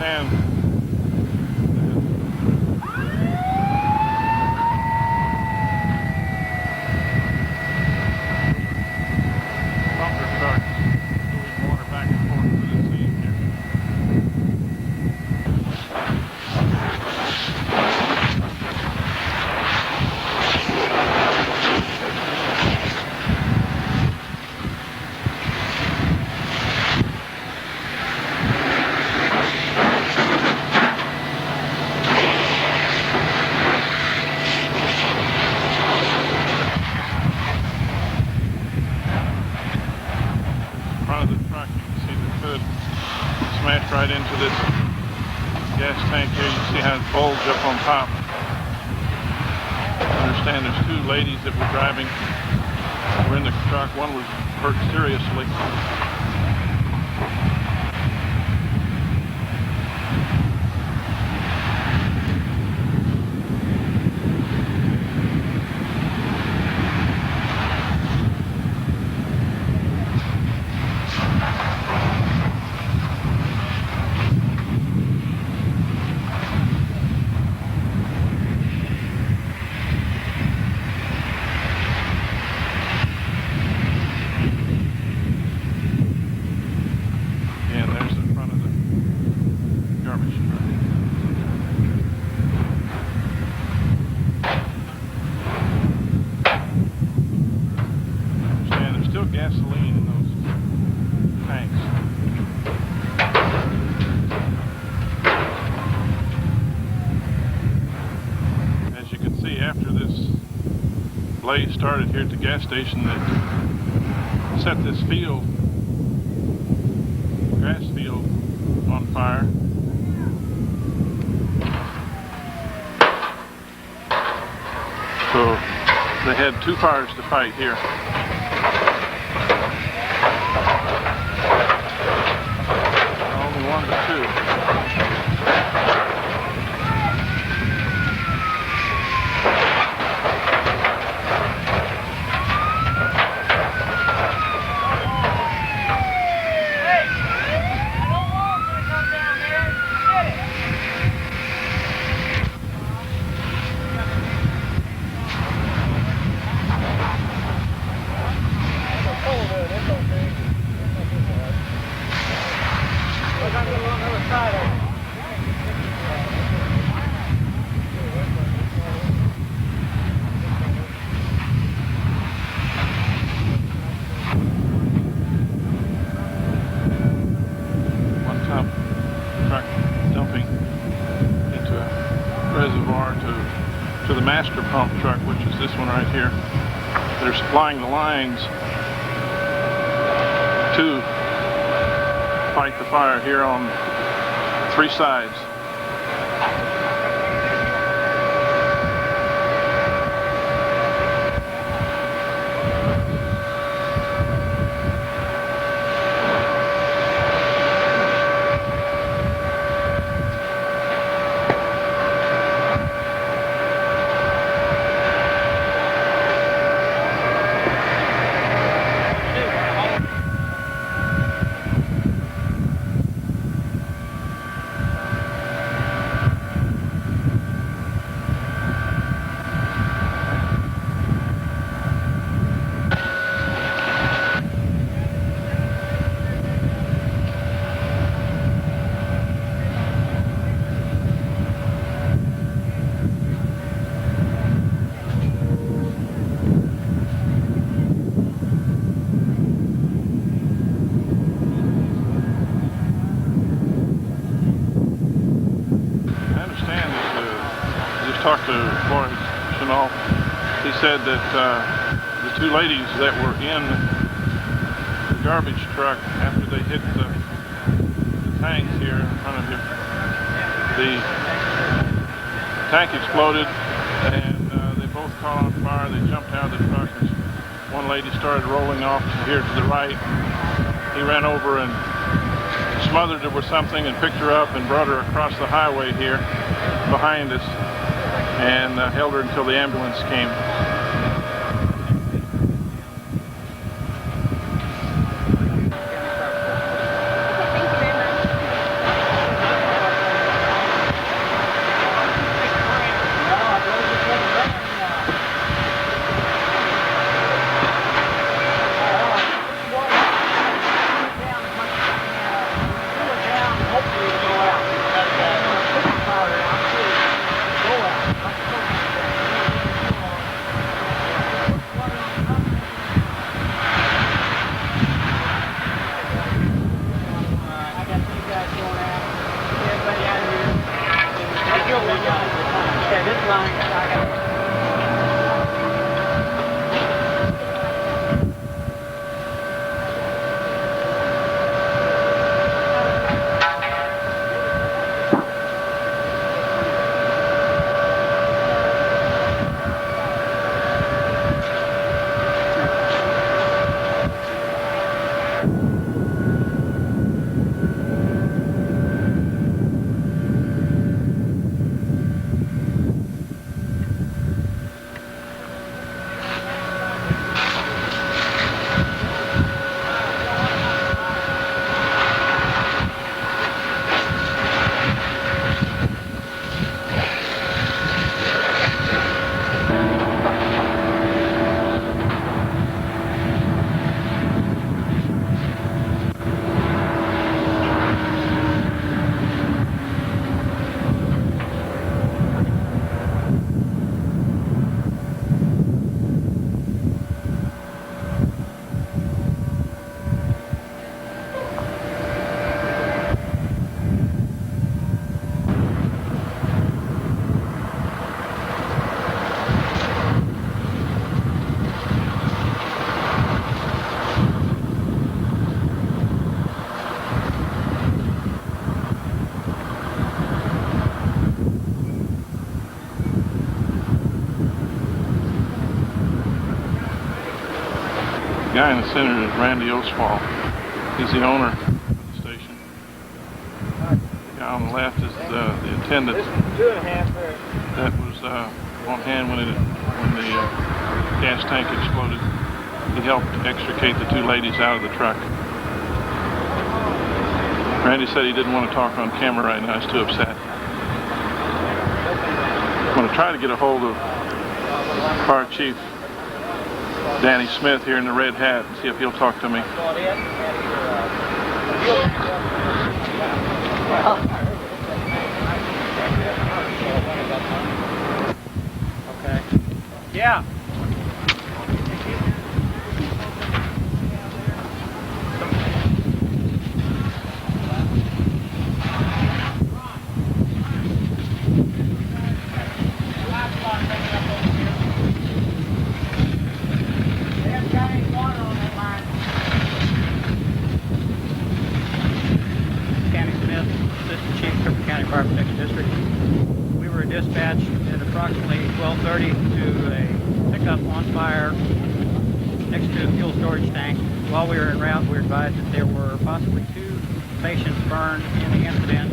understand pumper trucks moving water back and forth to the scene here. Front of the truck, you can see the hood smashed right into this gas tank here. You can see how it's bulged up on top. I understand there's two ladies that were driving, were in the truck. One was hurt seriously. Gasoline in those tanks. As you can see, after this blaze started here at the gas station, that set this field, grass field, on fire. So they had two fires to fight here. One to two. Dumping into a reservoir to the master pump truck, which is this one right here. They're supplying the lines to fight the fire here on three sides. Talked to Boris Chanel. He said that the two ladies that were in the garbage truck after they hit the tanks here in front of you, the tank exploded and they both caught on fire. They jumped out of the truck. One lady started rolling off here to the right. He ran over and smothered her with something and picked her up and brought her across the highway here behind us, and held her until the ambulance came. Yeah, this line. The guy in the center is Randy Oswald. He's the owner of the station. The guy on the left is the attendant that was on hand when the gas tank exploded. He helped extricate the two ladies out of the truck. Randy said he didn't want to talk on camera right now. He's too upset. I'm going to try to get a hold of Fire Chief Danny Smith here in the red hat and see if he'll talk to me. Okay. Yeah. We were dispatched at approximately 12:30 to a pickup on fire next to a fuel storage tank. While we were en route, we were advised that there were possibly 2 patients burned in the incident.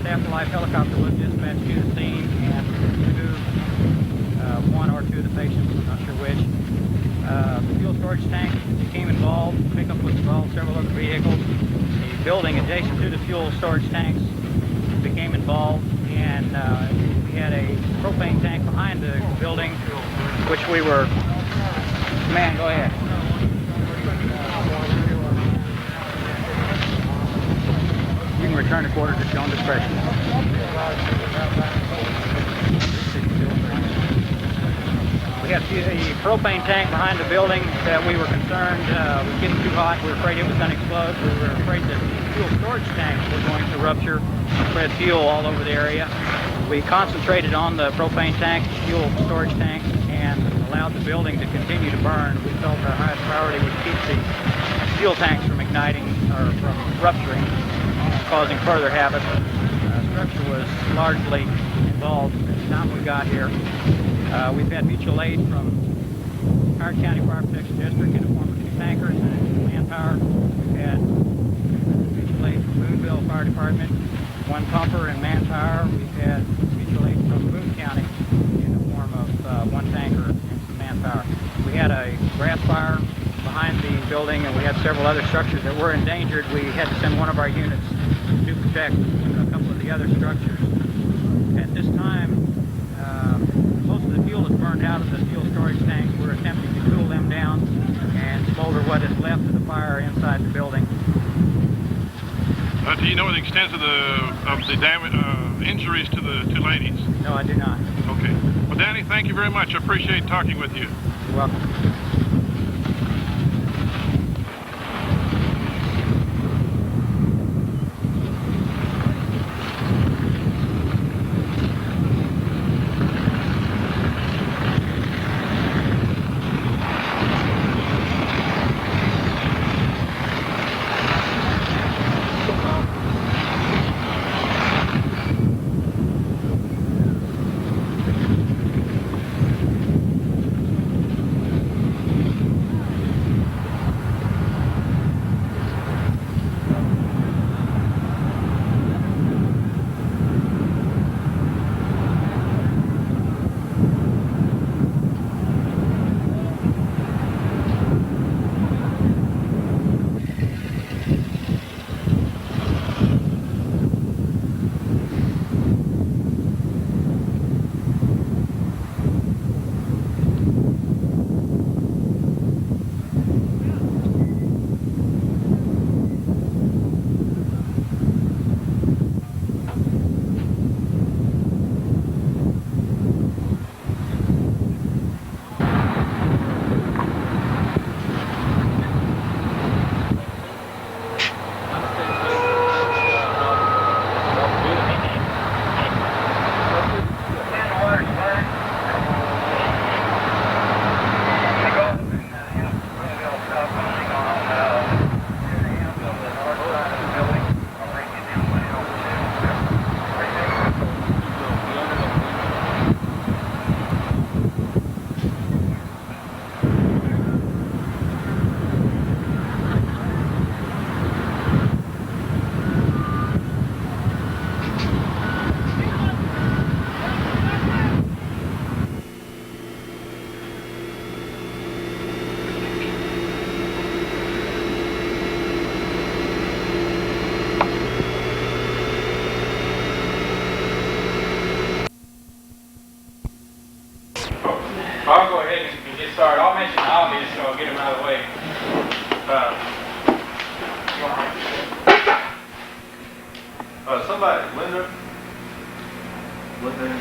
Staff of Life helicopter was dispatched to the scene and removed 1 or 2 of the patients, I'm not sure which. The fuel storage tank became involved, the pickup was involved, several other vehicles. The building adjacent to the fuel storage tanks became involved, and we had a propane tank behind the building, which we were... Man, go ahead. You can return to quarters at your own discretion. We had a propane tank behind the building that we were concerned was getting too hot. We were afraid it was going to explode. We were afraid that the fuel storage tanks were going to rupture and spread fuel all over the area. We concentrated on the propane tank, fuel storage tank, and allowed the building to continue to burn. We felt our highest priority was to keep the fuel tanks from igniting or from rupturing, causing further havoc. The structure was largely involved at the time we got here. We've had mutual aid from Howard County Fire Protection District in the form of 2 tankers and manpower. We've had mutual aid from Boonville Fire Department, 1 pumper and manpower. We've had mutual aid from Boone County in the form of 1 tanker and some manpower. We had a grass fire behind the building, and we had several other structures that were endangered. We had to send one of our units to protect a couple of the other structures. At this time, most of the fuel is burned out of the fuel storage tanks. We're attempting to cool them down and smolder what is left of the fire inside the building. Do you know the extent of the damage, injuries to the 2 ladies? No, I do not. Okay. Well, Danny, thank you very much. I appreciate talking with you. You're welcome. start, I'll mention the obvious, so I'll get them out of the way. Somebody, Linda,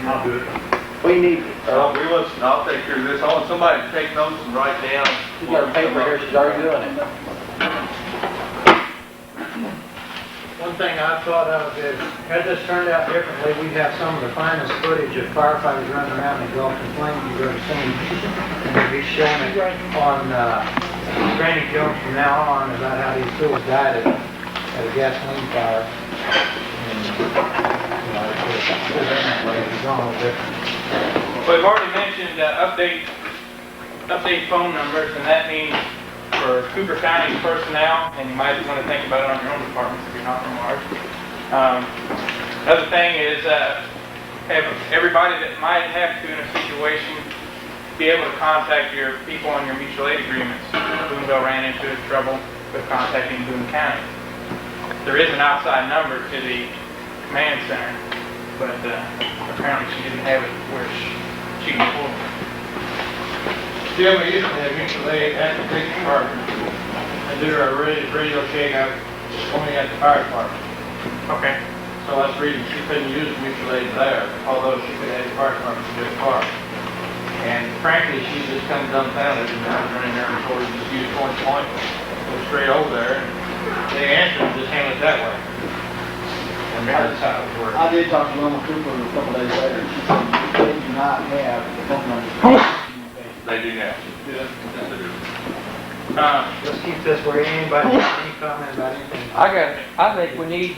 I'll do it. We need, I'll take care of this. I want somebody to take notes and write down. she's got a paper here, she's already doing it. One thing I thought of is, had this turned out differently, we'd have some of the finest footage of firefighters running around in Gulf and Flames you've ever seen. And they'd be showing it on training films from now on about how these fools died at a gasoline fire. And, you know, it's that way, it's gone a little different. We've already mentioned update phone numbers, and that means for Cooper County personnel, and you might want to think about it on your own departments if you're not from ours. Another thing is have everybody that might have to in a situation be able to contact your people on your mutual aid agreements. Boonville ran into trouble with contacting Boone County. There is an outside number to the command center, but apparently she didn't have it where she can pull it. Still, we used to have mutual aid at the police department and do our radio check out only at the fire department. Okay. So that's the reason she couldn't use mutual aid there, although she could have the fire department to do it for her. And frankly, she just come dumbfounded and I was running there and told her just use point, go straight over there, and the answer was just handle it that way. And that's how it worked. I did talk to Wilma Cooper a couple days later, and she said they do not have the phone numbers. They do now. Let's keep this where anybody has any comment about anything. I think we need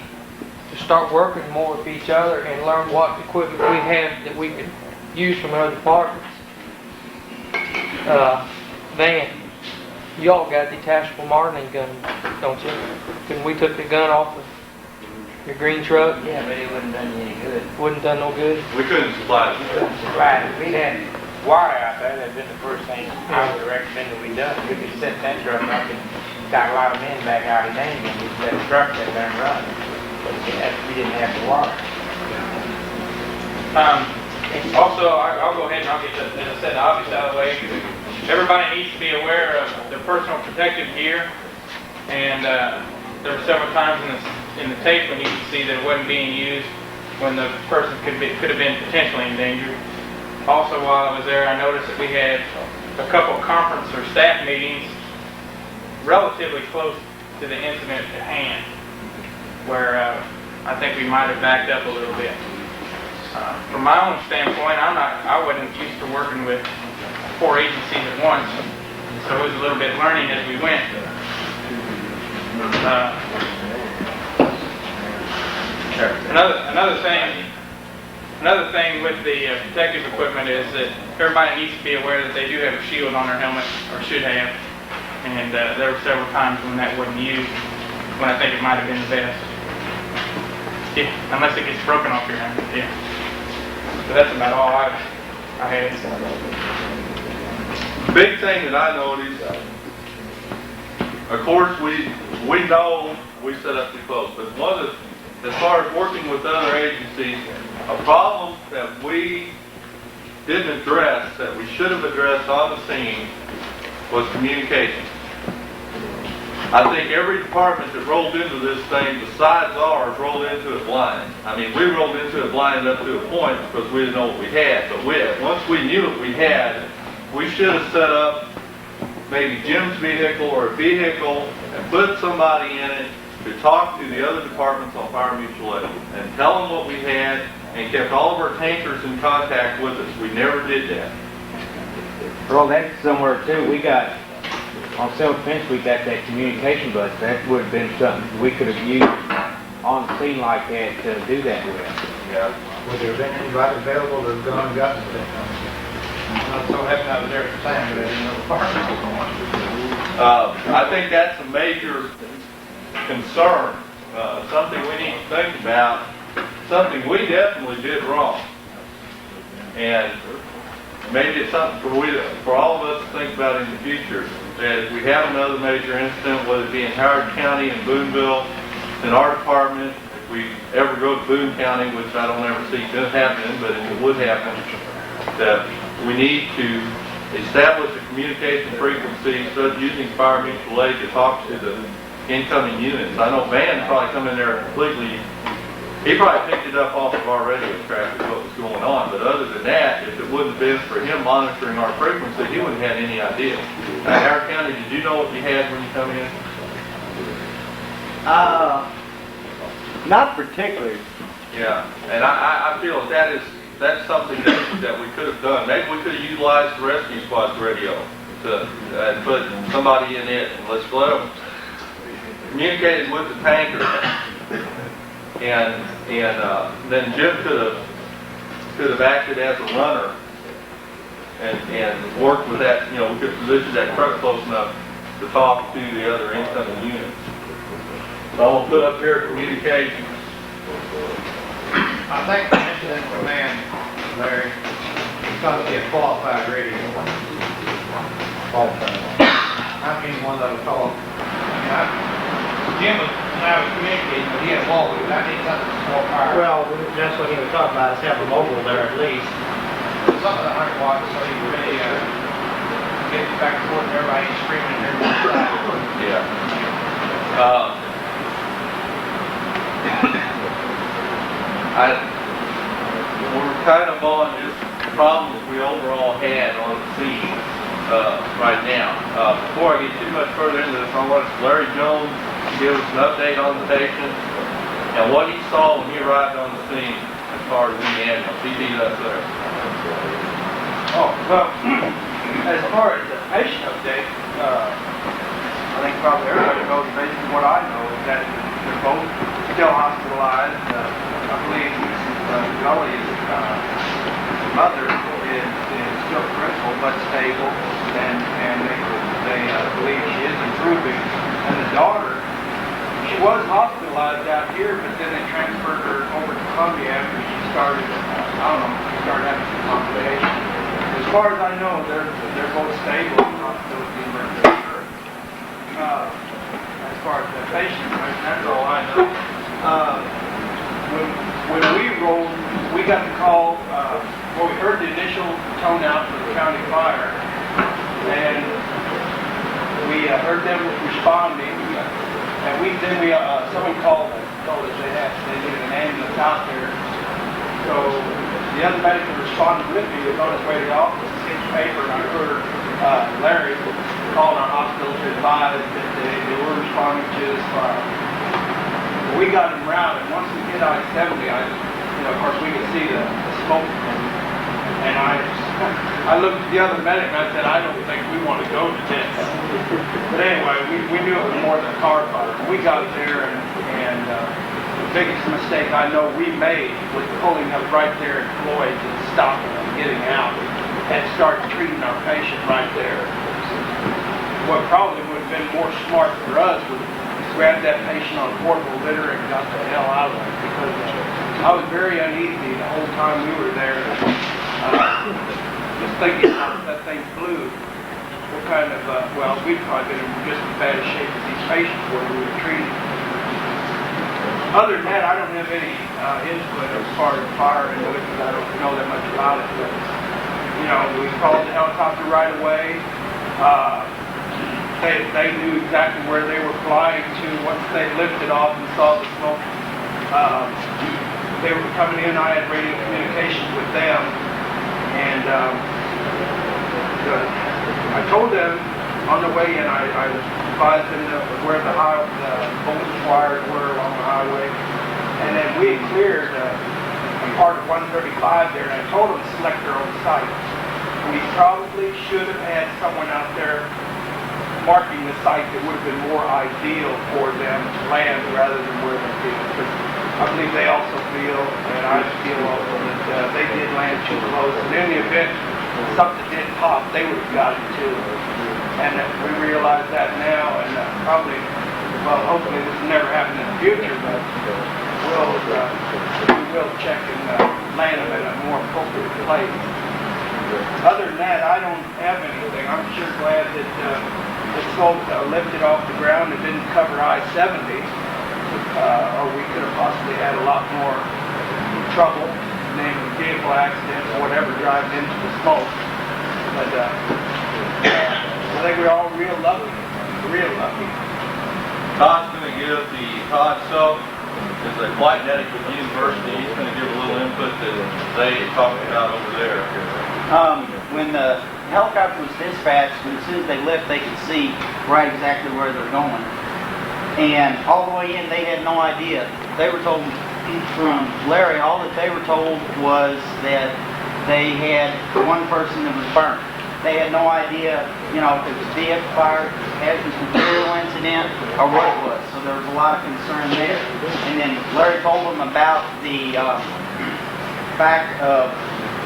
to start working more with each other and learn what equipment we have that we can use from other departments. Van, y'all got a detachable marketing gun, don't you? When we took the gun off of your green truck, Yeah, but it wouldn't done you any good. wouldn't done no good. We couldn't supply it. Right, if we had water out there, that'd been the first thing I would recommend that we done. We could set that truck up and got a lot of men back out of Dane and we'd let the truck sit there and run. But we didn't have the water. Also, I'll go ahead and I'll get the, as I said, the obvious out of the way. Everybody needs to be aware of their personal protective gear. And there were several times in the tape when you could see that it wasn't being used when the person could have been potentially in danger. Also, while I was there, I noticed that we had a couple of conference or staff meetings relatively close to the incident at hand, where I think we might have backed up a little bit. From my own standpoint, I wasn't used to working with 4 agencies at once, so it was a little bit learning as we went. Another thing with the protective equipment is that everybody needs to be aware that they do have a shield on their helmet, or should have. And there were several times when that wasn't used, when I think it might have been the best. Yeah, unless it gets broken off your helmet, yeah. So that's about all I had. Big thing that I noticed, of course, we know we set up too close, but one of the, as far as working with other agencies, a problem that we didn't address, that we should have addressed on the scene, was communication. I think every department that rolled into this thing, besides ours, rolled into it blind. I mean, we rolled into it blind up to a point because we didn't know what we had. But once we knew what we had, we should have set up maybe Jim's vehicle or a vehicle and put somebody in it to talk to the other departments on fire mutual aid and tell them what we had and kept all of our tankers in contact with us. We never did that. Well, that's somewhere too. We got, on self-defense, we got that communication bus. That would have been something we could have used on the scene like that to do that with. Yeah. Would there have been anybody available to have gone and gotten it? Not so happened I was there at the time, but I didn't know the fire was going. I think that's a major concern, something we need to think about, something we definitely did wrong. And maybe it's something for all of us to think about in the future, that if we have another major incident, whether it be in Howard County, in Boonville, in our department, if we ever go to Boone County, which I don't ever see it happening, but if it would happen, that we need to establish a communication frequency, start using fire mutual aid to talk to the incoming units. I know Van probably come in there completely, he probably picked it up off of our radio traffic what was going on, but other than that, if it wouldn't have been for him monitoring our frequency, he wouldn't have had any idea. Now, Howard County, did you know what you had when you come in? Not particularly. Yeah, and I feel that's something that we could have done. Maybe we could have utilized the rescue squad's radio and put somebody in it, and let's let them communicate with the tanker, and then Jim could have acted as a runner and worked with that. You know, we could position that truck close enough to talk to the other incoming units. So I'm gonna put up here communication. I think the incident command, Larry, is going to be a qualified radio. Qualified. I mean, one that was called. Jim and I was communicating, but he had wall, I need something more power. Well, that's what he was talking about, is have a mobile there at least. Something 100 watts, so you really get back and forth, and everybody screaming and everything. Yeah. We're kind of on this problem that we overall had on the scene right now. Before I get too much further into this, I want Larry Jones to give us an update on the patient and what he saw when he arrived on the scene as far as the ambulance. He beat us there. Oh, well, as far as the patient update, I think probably everybody knows basically what I know, is that they're both still hospitalized. I believe Gully's mother is still critical but stable, and they believe she is improving. And the daughter, she was hospitalized out here, but then they transferred her over to Columbia after she started, she started having some complications. As far as I know, they're both stable in hospital emergency. As far as the patient, that's all I know. When we rolled, we got the call, we heard the initial tone out for the county fire, and we heard them responding, and someone called us, told us they needed an ambulance out there. So the other medic that responded with me was on his way to the office to get the paper, and I heard Larry calling our hospital to advise that they were responding to this fire. We got him routed. Once we hit I-70, of course we could see the smoke, and I looked at the other medic and I said, I don't think we want to go to this. But anyway, we knew it was more than a car fire. We got there, and the biggest mistake I know we made was pulling up right there at Floyd's and stopping and getting out and start treating our patient right there. What probably would have been more smart for us was grabbed that patient on a portable litter and got the hell out of there, because I was very uneasy the whole time we were there. Just thinking if that thing flew, what kind of, we'd probably been in just as bad a shape as these patients were we were treating. Other than that, I don't have any input as far as fire into it, because I don't know that much about it. But, we called the helicopter right away. They knew exactly where they were flying to once they lifted off and saw the smoke. They were coming in. I had radio communication with them, and I told them on the way in, I advised them of where the voltage wires were along the highway, and then we had cleared a part of 135 there, and I told them to select their own site. We probably should have had someone out there marking the site that would have been more ideal for them to land rather than where they did. Because I believe they also feel, and I feel also, that they did land too close. And in the event something did pop, they would have got it too. And we realize that now, and hopefully this will never happen in the future, but we will check and land them in a more appropriate place. Other than that, I don't have anything. I'm sure glad that the smoke lifted off the ground and didn't cover I-70, or we could have possibly had a lot more trouble, namely vehicle accidents or whatever, driving into the smoke. But I think we're all real lucky, real lucky. Todd's going to give Todd Self is a flight medic with the university. He's going to give a little input that they talked about over there. When the helicopter was dispatched, and as soon as they left, they could see right exactly where they're going. And all the way in, they had no idea. They were told from Larry, all that they were told was that they had one person that was burnt. They had no idea, you know, if it was vehicle fire, hazardous material incident, or what it was. So there was a lot of concern there. And then Larry told them about the fact of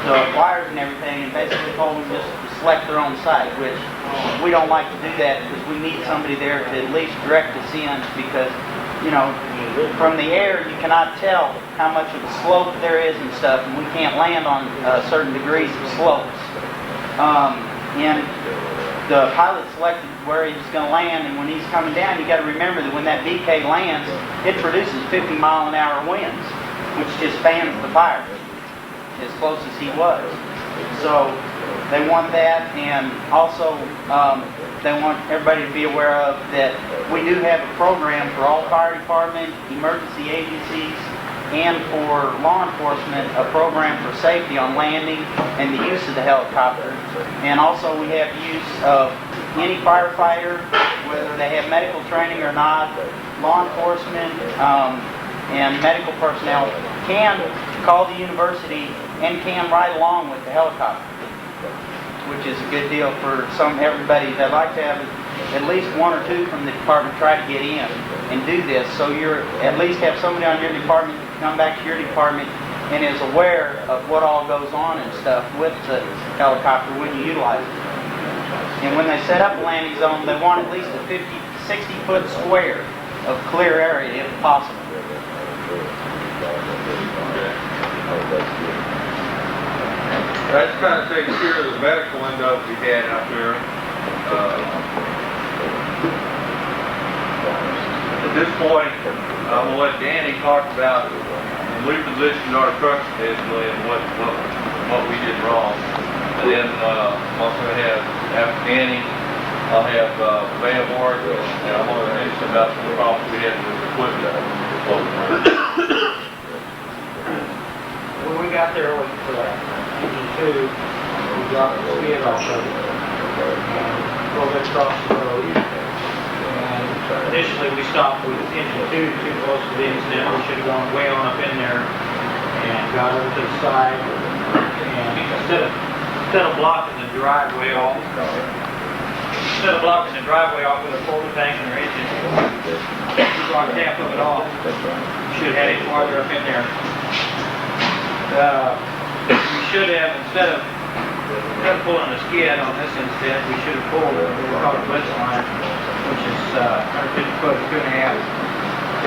the wires and everything, and basically told them just to select their own site, which we don't like to do that because we need somebody there to at least direct us in, because, you know, from the air you cannot tell how much of a slope there is and stuff, and we can't land on certain degrees of slopes. And the pilot selected where he was going to land, and when he's coming down, you got to remember that when that BK lands, it produces 50-mile-an-hour winds, which just fans the fire as close as he was. So they want that, and also they want everybody to be aware of that we do have a program for all fire department, emergency agencies, and for law enforcement, a program for safety on landing and the use of the helicopter. And also we have use of any firefighter, whether they have medical training or not, law enforcement and medical personnel can call the university and can ride along with the helicopter, which is a good deal for everybody. They'd like to have at least one or two from the department try to get in and do this, so you're at least have somebody on your department come back to your department and is aware of what all goes on and stuff with the helicopter when you utilize it. And when they set up a landing zone, they want at least a 50, 60-foot square of clear area if possible. That's kind of takes care of the medical window we had out there. At this point, I'm going to let Danny talk about when we positioned our trucks initially and what we did wrong. And then I'm also going to have, after Danny, I'll have Van Borg, and I'm going to mention about some problems we had with equipment. When we got there looking for that engine 2, we dropped the skid off of it and rolled it across the road. And initially we stopped with engine 2 too close to the incident. We should have gone way on up in there and got over to the side. And instead of blocking the driveway off, with a full tank in our engine, we brought half of it off. Should have had it farther up in there. We should have, instead of pulling the skid on this incident, we should have pulled what we call a blitz line, which is 150 foot, 2.5,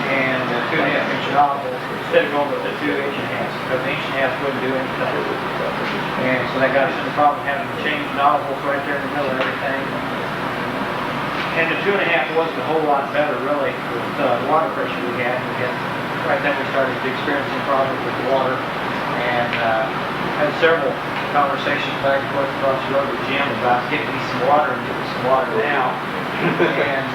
and 2.5 inch nozzle, instead of going with the 2 inch and a half, because the inch and a half wouldn't do anything. And so that got us in the problem of having to change nozzles right there in the middle of everything. And the 2.5 wasn't a whole lot better, really, with the water pressure we had. Right then we started experiencing problems with the water, and had several conversations back and forth across the road with Jim about getting me some water and getting some water now. And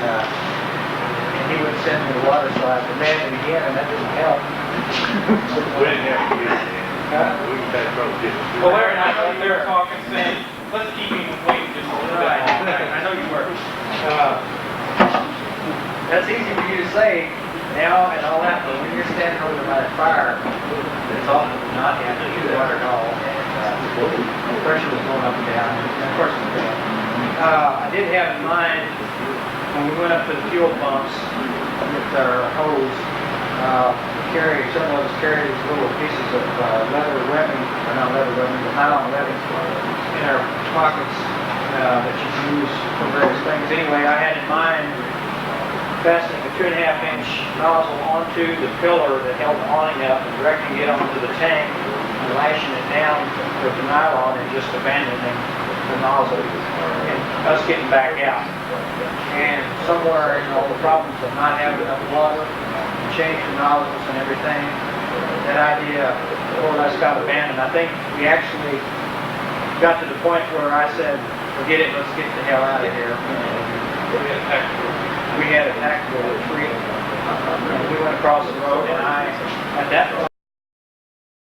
he would send me the water, so I demanded it again, and that didn't help. We didn't have to get it. We had trouble getting it. Well, Larry and I know you were talking, saying, let's keep him waiting just a little bit. I know you were. That's easy for you to say now and all that, but when you're standing over by the fire, it's often not having any water at all. The pressure was going up and down, and of course it was bad. I did have in mind, when we went up to the fuel pumps with our hose, several of us carried these little pieces of leather webbing, or not leather webbing, but nylon webbing in our pockets that you can use for various things. Anyway, I had in mind fastening a 2.5 inch nozzle onto the pillar that held the awning up and directing it onto the tank and lashing it down with the nylon and just abandoning the nozzle and us getting back out. And somewhere in all the problems of not having enough water and changing nozzles and everything, that idea more or less got abandoned. I think we actually got to the point where I said, forget it, let's get the hell out of here. We had a tactical retreat. We went across the road, and at that point,